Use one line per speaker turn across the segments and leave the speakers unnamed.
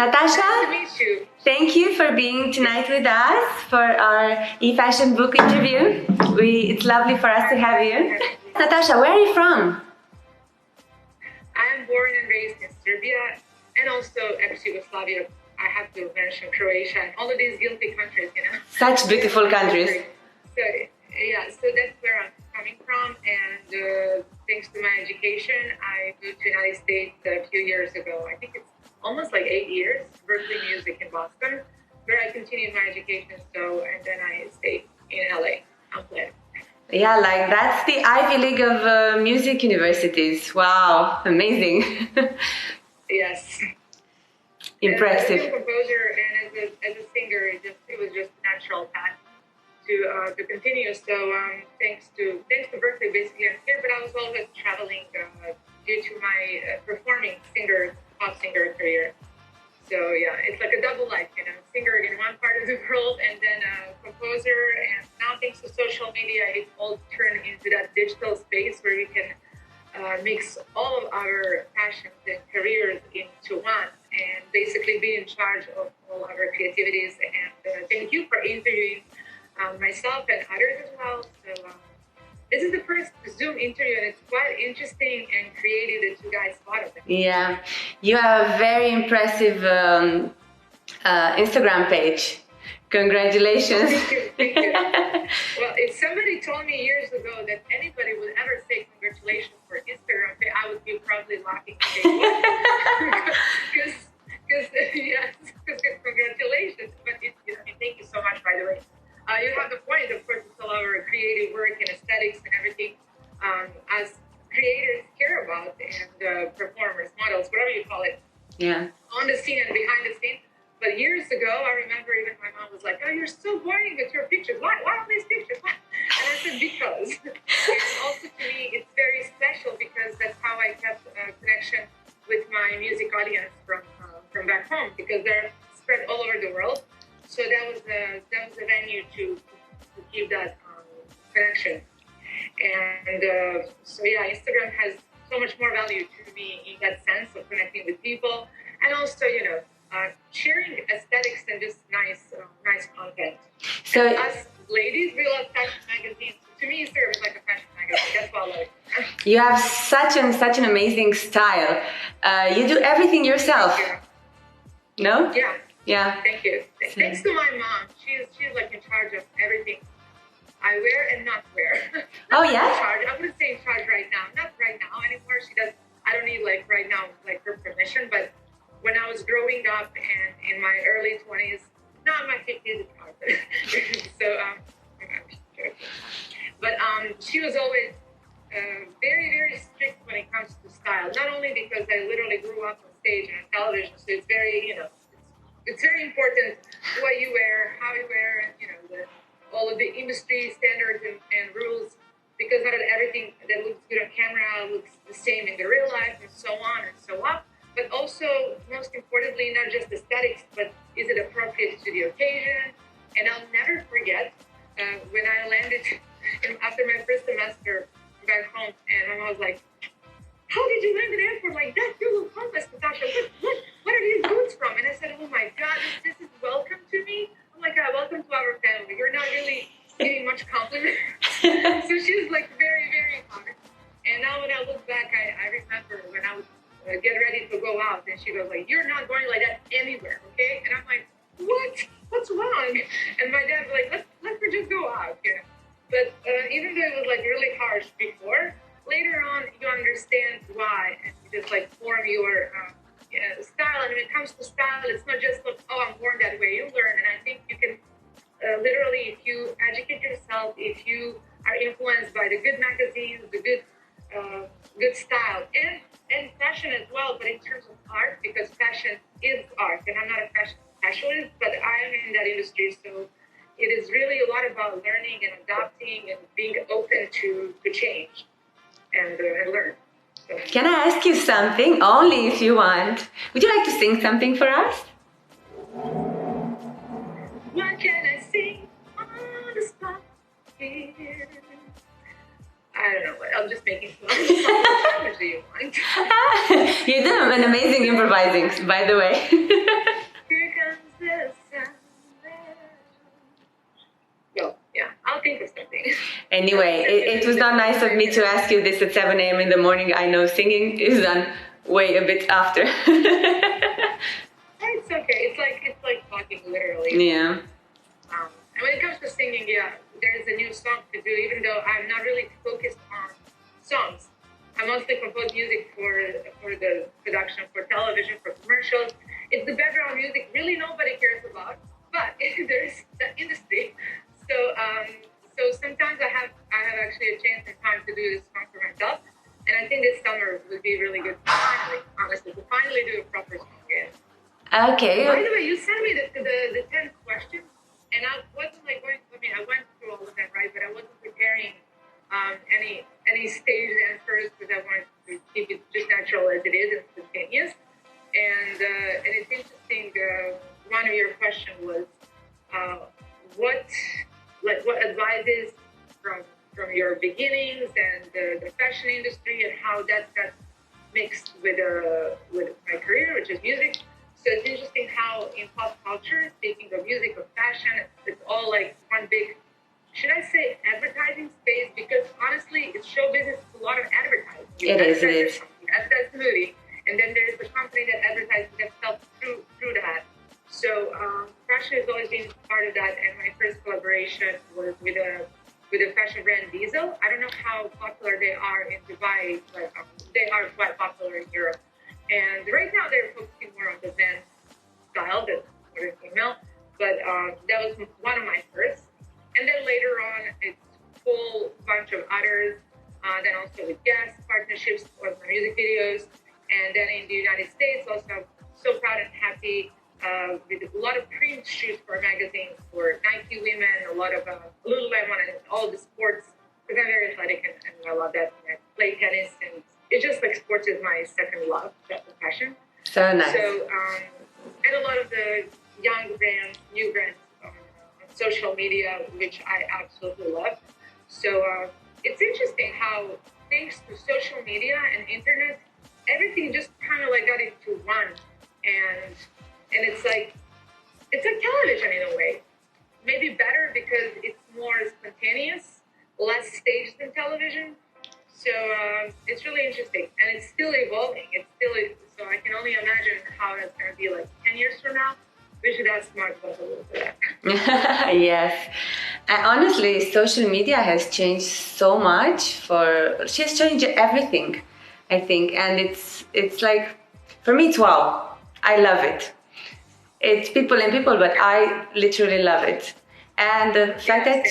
Natasha,
Nice to meet you.
thank you for being tonight with us for our e-fashion book interview. It's lovely for us to have you. Natasha, where are you from?
I am born and raised in Serbia and also ex-Yugoslavia. I have to mention Croatia and all of these guilty countries, you know.
Such beautiful countries.
So, yeah, so that's where I'm coming from. And thanks to my education, I moved to the United States a few years ago. I think it's almost like 8 years, Berkeley Music in Boston, where I continued my education. And then I stayed in LA. I'm glad.
Yeah, like that's the Ivy League of music universities. Wow, amazing.
Yes.
Impressive.
As a composer and as a singer, it was just a natural path to continue. So thanks to Berkeley, basically I'm here, but I was always traveling due to my performing pop singer career. So yeah, it's like a double life, you know, singer in one part of the world and then a composer. And now thanks to social media, it's all turned into that digital space where we can mix all of our passions and careers into one and basically be in charge of all our creativities. And thank you for interviewing myself and others as well. So this is the first Zoom interview and it's quite interesting and creative that you guys thought of it.
Yeah, you have a very impressive Instagram page. Congratulations.
Thank you. Well, if somebody told me years ago that anybody would ever say congratulations for Instagram, I would be probably laughing. Because congratulations. But thank you so much, by the way. You have the point, of course, it's all our creative work and aesthetics and everything as creators care about and performers, models, whatever you call it.
Yeah. On
the scene and behind the scene. But years ago, I remember even my mom was like, "Oh, you're so boring with your pictures. Why all these pictures?" And I said, because. And also to me, it's very special because that's how I kept a connection with my music audience from back home because they're spread all over the world. So that was a venue to keep that connection. And so yeah, Instagram has so much more value to me in that sense of connecting with people and also, sharing aesthetics and just nice content. So and us ladies, we love fashion magazines. To me, Instagram is like a fashion magazine. That's why I love it.
You have such an amazing style. You do everything yourself. No?
Yeah.
Yeah.
Thank you. Thanks to my mom. She's like in charge of everything I wear and not wear.
Oh yeah?
In charge. I wouldn't say in charge right now. Not right now anymore. She does. I don't need right now her permission. But when I was growing up and in my early 20s, not my 50s, so but she was always very very strict when it comes to style. Not only because I literally grew up on stage and on television, so it's very it's very important what you wear, how you wear, and all of the industry standards and rules, because not everything that looks good on camera looks the same in the real life, and so on and so on. But also, most importantly, not just aesthetics, but is it appropriate to the occasion? And I'll never forget when I landed after my first semester back home, and I was like, "How did you land in the airport like that? You look homeless, Natasha. What are these boots from?" And I said, "Oh my God, this is welcome to me. Oh my God, welcome to our family. You're not really giving much compliments." So she was like very, very hard. And now when I look back, I remember when I was get ready to go out, and she goes like, "You're not going like that anywhere, okay?" And I'm like, "What? What's wrong?" And my dad was like, "Let her just go out." But even though it was like really harsh before, later on you understand why, and you just form your style. And when it comes to style, it's not just I'm born that way. You learn, and I think you can literally, if you educate yourself, if you are influenced by the good magazines, the good style, and fashion as well, but in terms of art, because fashion is art, and I'm not a fashion specialist, but I am in that industry, so it is really a lot about learning and adapting and being open to change and learn. So.
Can I ask you something? Only if you want. Would you like to sing something for us?
What can I sing on the spot here? I don't know. I'm just making fun. How much do you want?
You do an amazing improvising, by the way.
think of something.
Anyway, it was not nice of me to ask you this at 7 a.m. in the morning. I know singing is done way a bit after.
It's okay. It's like talking literally.
Yeah.
And when it comes to singing, yeah, there's a new song to do. Even though I'm not really focused on songs, I mostly compose music for the production, for television, for commercials. It's the background music really nobody cares about, but there's the industry. So sometimes I have actually a chance and time to do this song for myself, and I think this summer would be really good. Honestly, to finally do a proper song again.
Okay.
By the way, you sent me the 10 questions, and I wasn't like going. I mean, I went through all of that, right? But I wasn't preparing any staged answers because I wanted to keep it just natural as it is and spontaneous. And it's interesting. One of your questions was what advices from your beginnings and the fashion industry and how that got mixed with my career, which is music. So it's interesting how in pop culture, speaking of music, of fashion, it's all like one big, should I say advertising space? Because honestly, it's show business, it's a lot of advertising.
It is.
Advertise the movie. And then there's the company that advertises themselves through that. So fashion has always been part of that. And my first collaboration was with a fashion brand Diesel. I don't know how popular they are in Dubai, but they are quite popular in Europe. And right now they're focusing more on the men's style than modern female. But that was one of my first. And then later on, it's a whole bunch of others. Then also with guest partnerships for my music videos. And then in the United States, also I'm so proud and happy with a lot of print shoots for magazines for Nike women, a lot of Lululemon and all the sports, because I'm very athletic and I love that. And I play tennis, and it's just like sports is my second love, that's a passion.
So nice.
So, and a lot of the young brands, new brands on social media, which I absolutely love. So it's interesting how thanks to social media and internet, everything just kind of like got into one, and it's like television in a way, maybe better because it's more spontaneous, less staged than television. So it's really interesting, and it's still evolving. So I can only imagine how it's going to be like 10 years from now. We should ask Mark about a little bit.
Yes. And honestly, social media has changed so much. She has changed everything, I think, and it's like, for me, it's wow. I love it. It's people and people, but I literally love it. And the fact that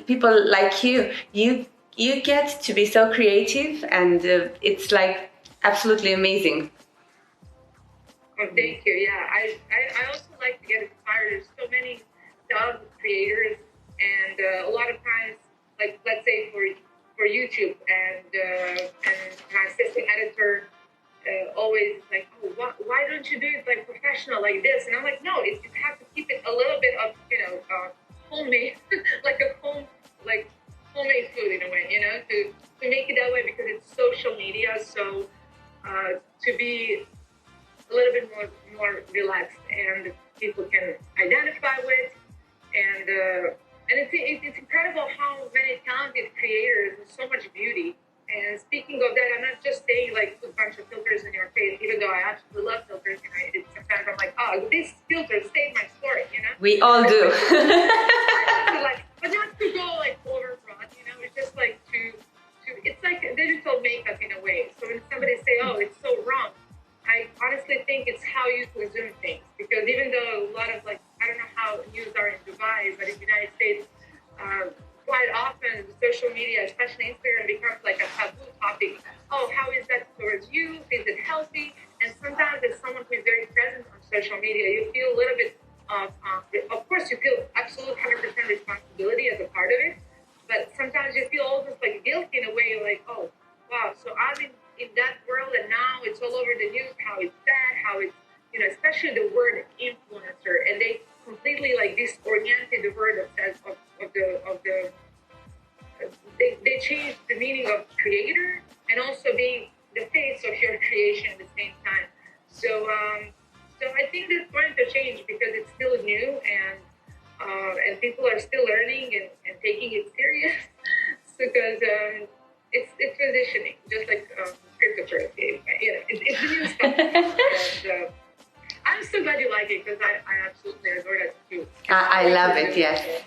people like you get to be so creative, and it's like absolutely amazing.
Oh, thank you. Yeah, I also like to get inspired. There's so many talented creators, and a lot of times, like let's say for YouTube, and my assistant editor always like, oh, why don't you do it like professional like this? And I'm like, no, you have to keep it a little bit of homemade, like homemade food in a way, to make it that way, because it's social media. So to be a little bit more relaxed and people can identify with, and it's incredible how many talented creators and so much beauty. And speaking of that, I'm not just saying like put a bunch of filters in your face, even though I absolutely love filters. Sometimes I'm like, oh, this filter saved my story,
We all do.
But not to go like overbroad, It's just like it's like digital makeup in a way. So when somebody say, oh, it's so wrong, I honestly think it's how you consume things. Because even though a lot of I don't know how news are in Dubai, but in the United States, quite often social media, especially Instagram, becomes like a taboo topic. Oh, how is that towards you? Is it healthy? And sometimes as someone who is very present on social media, you feel a little bit of course you feel absolute 100% responsibility as a part of it, but sometimes you feel almost like guilt in a way, like, oh, wow, so I'm in that world, and now it's all over the news, how it's bad, how it's, especially the word influencer, and they completely disoriented the word of the they changed the meaning of creator and also being the face of your creation at the same time. So I think that's going to change because it's still new, and people are still learning and taking it serious because it's transitioning, just like cryptocurrency. You know, it's the new stuff. And, I'm so glad you like it because I absolutely adore that too.
I love it, yes.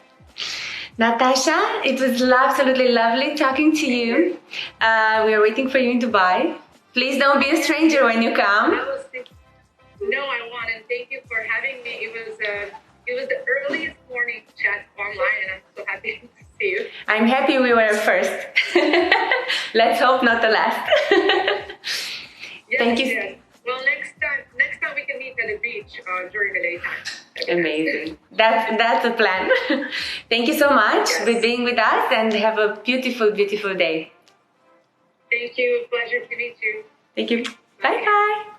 Natasha, it was absolutely lovely talking to you. We are waiting for you in Dubai. Please don't be a stranger when you come.
No, I won't. And thank you for having me. It was the earliest morning chat online, and I'm so happy to see you.
I'm happy we were first. Let's hope not the last.
Yes,
thank you.
Yes. Well, next time we can meet at the beach during the daytime.
Amazing. That's a plan. Thank you so much for being with us, and have a beautiful, beautiful day.
Thank you. Pleasure to meet you.
Thank you. Bye bye.